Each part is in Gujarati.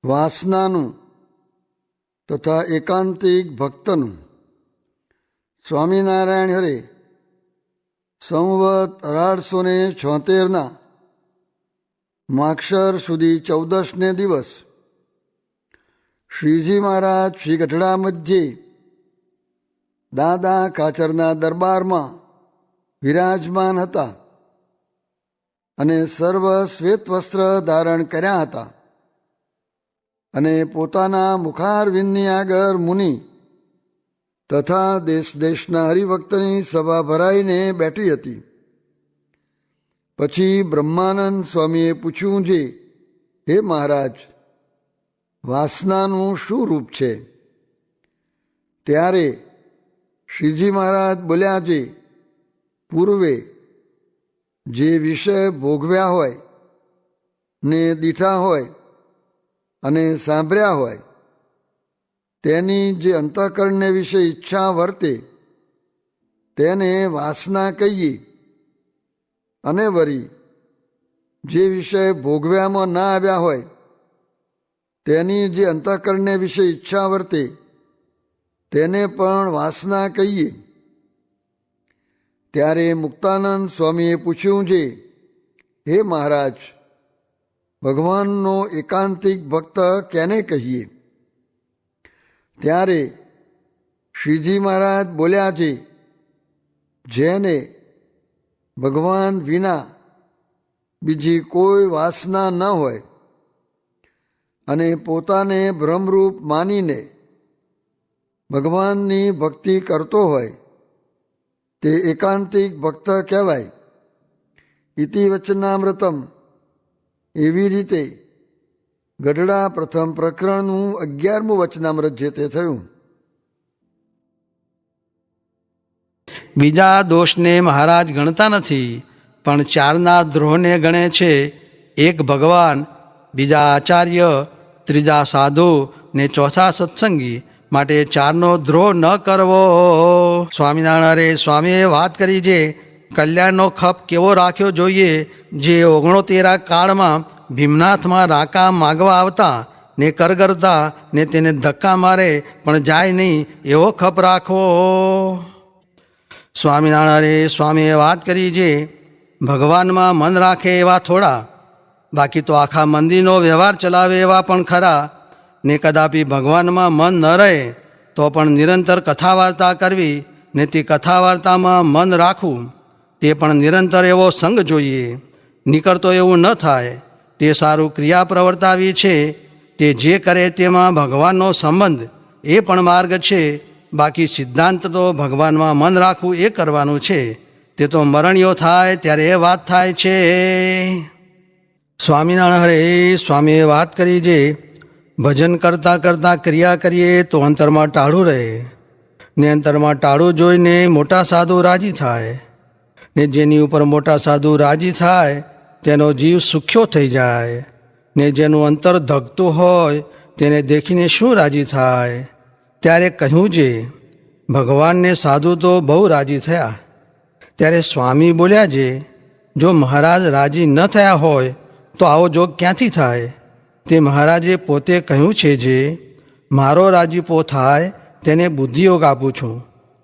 વાસનાનું તથા એકાંતિક ભક્તનું. સ્વામિનારાયણ હરે સંવત 1876 માક્ષર સુધી 14ને દિવસ શ્રીજી મહારાજ શ્રી ગઢડા મધ્યે દાદા કાચરના દરબારમાં વિરાજમાન હતા અને સર્વ શ્વેત વસ્ત્ર ધારણ કર્યા હતા અને પોતાના મુખારવિંદની આગળ મુનિ તથા દેશ દેશના હરિભક્તની સભા ભરાઈને બેઠી હતી. પછી બ્રહ્માનંદ સ્વામીએ પૂછ્યું છે, હે મહારાજ, વાસનાનું શું રૂપ છે? ત્યારે શ્રીજી મહારાજ બોલ્યા છે, પૂર્વે જે વિષય ભોગવ્યા હોય ને દીઠા હોય અને સાંભળ્યા હોય તેની જે અંતઃકરણને વિશે ઈચ્છા વર્તે તેને વાસના કહીએ, અને વળી જે વિષય ભોગવ્યામાં ના આવ્યા હોય તેની જે અંતઃકરણને વિશે ઈચ્છા વર્તે તેને પણ વાસના કહીએ. ત્યારે મુક્તાનંદ સ્વામીએ પૂછ્યું છે, હે મહારાજ, ભગવાનનો એકાંતિક ભક્ત કેને કહીએ? ત્યારે શ્રીજી મહારાજ બોલ્યા છે, જેને ભગવાન વિના બીજી કોઈ વાસના ન હોય અને પોતાને બ્રહ્મરૂપ માનીને ભગવાનની ભક્તિ કરતો હોય તે એકાંતિક ભક્ત કહેવાય. ઇતિ વચનામૃતમ. એવી રીતે ગઢડા પ્રથમ પ્રકરણનું 11મું વચનામૃત જે તે થયું. બીજા દોષને મહારાજ ગણતા નથી, પણ ચારના દ્રોહને ગણે છે. એક ભગવાન, બીજા આચાર્ય, ત્રીજા સાધુ ને ચોથા સત્સંગી. માટે ચારનો દ્રોહ ન કરવો. સ્વામિનારાયણ સ્વામીએ વાત કરી છે, કલ્યાણનો ખપ કેવો રાખ્યો જોઈએ. જે 69 કાળમાં ભીમનાથમાં રાકા માગવા આવતા ને કરગરતા ને તેને ધક્કા મારે પણ જાય નહીં એવો ખપ રાખવો. સ્વામિનારાયણ સ્વામીએ વાત કરી છે, ભગવાનમાં મન રાખે એવા થોડા, બાકી તો આખા મંદિરનો વ્યવહાર ચલાવે એવા પણ ખરા. ને કદાપી ભગવાનમાં મન ન રહે તો પણ નિરંતર કથા વાર્તા કરવી ને તે કથા વાર્તામાં મન રાખવું, તે પણ નિરંતર એવો સંગ જોઈએ. નીકળતો એવું ન થાય તે સારું ક્રિયા પ્રવર્તાવી છે. તે જે કરે તેમાં ભગવાનનો સંબંધ એ પણ માર્ગ છે. બાકી સિદ્ધાંત તો ભગવાનમાં મન રાખવું એ કરવાનું છે. તે તો મરણીયો થાય ત્યારે એ વાત થાય છે. સ્વામિનારાયણ હરે સ્વામીએ વાત કરી છે, ભજન કરતાં કરતાં ક્રિયા કરીએ તો અંતરમાં ટાળું રહે ને અંતરમાં ટાળું જોઈને મોટા સાધુ રાજી થાય ને જેની ઉપર મોટા સાધુ રાજી થાય તેનો જીવ સુખ્યો થઈ જાય ને જેનું અંતર ધગતું હોય તેને દેખીને શું રાજી થાય. ત્યારે કહ્યું છે, ભગવાનને સાધુ તો બહુ રાજી થયા. ત્યારે સ્વામી બોલ્યા છે, જો મહારાજ રાજી ન થયા હોય તો આવો જોગ ક્યાંથી થાય? તે મહારાજે પોતે કહ્યું છે જે મારો રાજીપો થાય તેને બુદ્ધિયોગ આપું છું,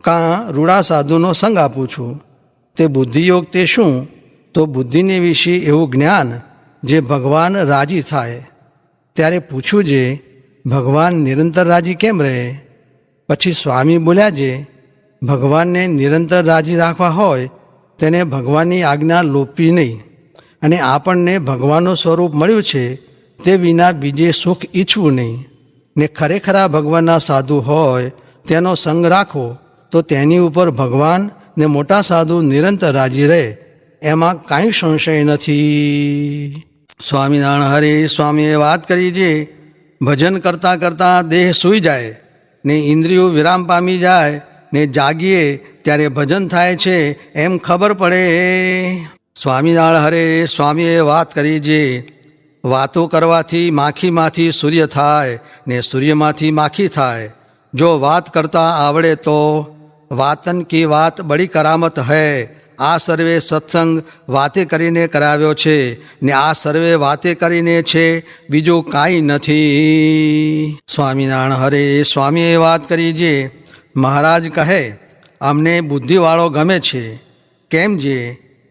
કાં રૂડા સાધુનો સંગ આપું છું. તે બુદ્ધિયોગ તે શું? તો બુદ્ધિને વિશે એવું જ્ઞાન જે ભગવાન રાજી થાય. ત્યારે પૂછ્યું છે, ભગવાન નિરંતર રાજી કેમ રહે? પછી સ્વામી બોલ્યા છે, ભગવાનને નિરંતર રાજી રાખવા હોય તેને ભગવાનની આજ્ઞા લોપવી નહીં, અને આપણને ભગવાનનું સ્વરૂપ મળ્યું છે તે વિના બીજે સુખ ઈચ્છવું નહીં. ને ખરેખરા ભગવાનના સાધુ હોય તેનો સંગ રાખવો તો તેની ઉપર ભગવાન ને મોટા સાધુ નિરંતર રાજી રહે, એમાં કાંઈ સંશય નથી. સ્વામિનારાયણ હરે સ્વામીએ વાત કરી છે, ભજન કરતાં કરતાં દેહ સૂઈ જાય ને ઇન્દ્રિયો વિરામ પામી જાય ને જાગીએ ત્યારે ભજન થાય છે એમ ખબર પડે. સ્વામિનારાયણ હરે સ્વામીએ વાત કરી છે, વાતો કરવાથી માખીમાંથી સૂર્ય થાય ને સૂર્યમાંથી માખી થાય. જો વાત કરતા આવડે તો વાતન કી વાત બડી કરામત હૈ, આ સર્વે સત્સંગ વાતે કરીને કરાવ્યો છે ને આ સર્વે વાતે કરીને છે, બીજું કાંઈ નથી. સ્વામિનારાયણ હરે. સ્વામીએ વાત કરી જે મહારાજ કહે અમને બુદ્ધિવાળો ગમે છે, કેમ જે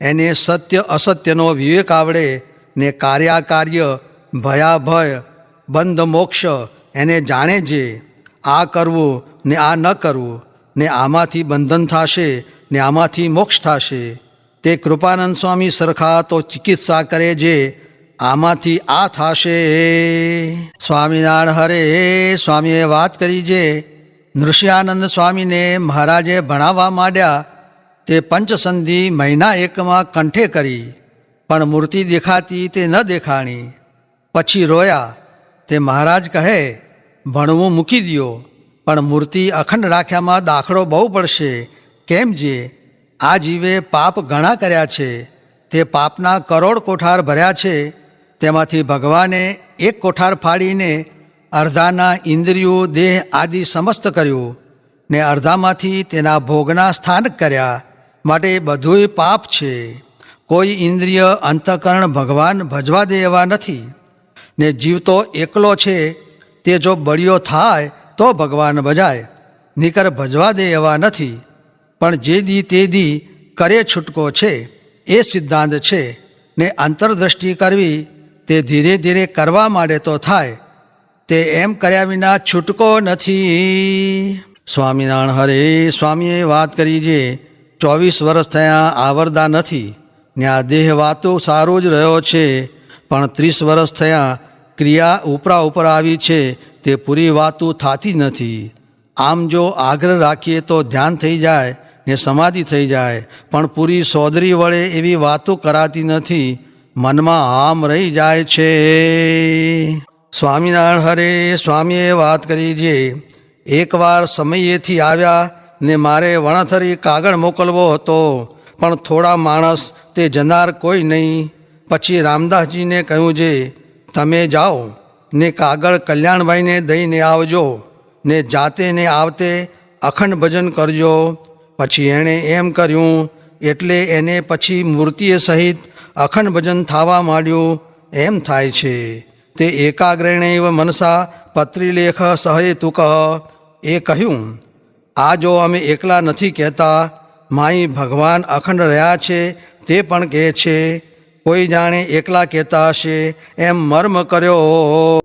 એને સત્ય અસત્યનો વિવેક આવડે ને કાર્યાકાર્ય ભયાભય બંધ મોક્ષ એને જાણે જે આ કરવું ને આ ન કરવું ને આમાંથી બંધન થશે ને આમાંથી મોક્ષ થશે. તે કૃપાનંદ સ્વામી સરખા તો ચિકિત્સા કરે જે આમાંથી આ થશે. સ્વામિનારાયણ હરે. સ્વામીએ વાત કરી જે નૃસિંહાનંદ સ્વામીને મહારાજે ભણાવવા માંડ્યા તે પંચસંધિ મહિના એકમાં કંઠે કરી, પણ મૂર્તિ દેખાતી તે ન દેખાણી. પછી રોયા. તે મહારાજ કહે ભણવું મૂકી દ્યો, પણ મૂર્તિ અખંડ રાખ્યામાં દાખલો બહુ પડશે. કેમ જે આ જીવે પાપ ઘણા કર્યા છે, તે પાપના કરોડ કોઠાર ભર્યા છે. તેમાંથી ભગવાને એક કોઠાર ફાડીને અર્ધાના ઇન્દ્રિયો દેહ આદિ સમસ્ત કર્યું ને અર્ધામાંથી તેના ભોગના સ્થાનક કર્યા. માટે બધુંય પાપ છે. કોઈ ઇન્દ્રિય અંતઃકરણ ભગવાન ભજવા દે એવા નથી. ને જીવ તો એકલો છે, તે જો બળિયો થાય તો ભગવાન ભજાય, નીકર ભજવા દે એવા નથી. પણ જે દી તે દી કરે છૂટકો છે એ સિદ્ધાંત છે. ને અંતરદ્રષ્ટિ કરવી તે ધીરે ધીરે કરવા માંડે તો થાય, તે એમ કર્યા વિના છૂટકો નથી. સ્વામિનારાયણ હરે. સ્વામીએ વાત કરી જે 24 વર્ષ થયા આવરદા નથી ને આ દેહ વાતો સારો જ રહ્યો છે, પણ 30 વર્ષ થયા ક્રિયા ઉપરા ઉપર આવી છે, તે પૂરી વાતો થતી નથી. આમ જો આગ્રહ રાખીએ તો ધ્યાન થઈ જાય ને સમાધિ થઈ જાય, પણ પૂરી સોદરી વળે એવી વાતો કરાતી નથી, મનમાં આમ રહી જાય છે. સ્વામિનારાયણ હરે. સ્વામીએ વાત કરી જે એકવાર સમયેથી આવ્યા ને મારે વણથરી કાગળ મોકલવો હતો, પણ થોડા માણસ તે જનાર કોઈ નહીં. પછી રામદાસજીને કહ્યું જે તમે જાઓ ને કાગળ કલ્યાણભાઈને દઈને આવજો ને જાતે ને આવતે અખંડ ભજન કરજો. પછી એણે એમ કર્યું, એટલે એને પછી મૂર્તિએ સહિત અખંડ ભજન થવા માંડ્યું. એમ થાય છે તે એકાગ્રેણૈવ મનસા પત્રીલેખ સહેતુક. એ કહ્યું આ જો અમે એકલા નથી કહેતા, માઈ ભગવાન અખંડ રહ્યા છે તે પણ કહે છે. કોઈ જાણે એકલા કહેતા હશે એમ મર્મ કર્યો.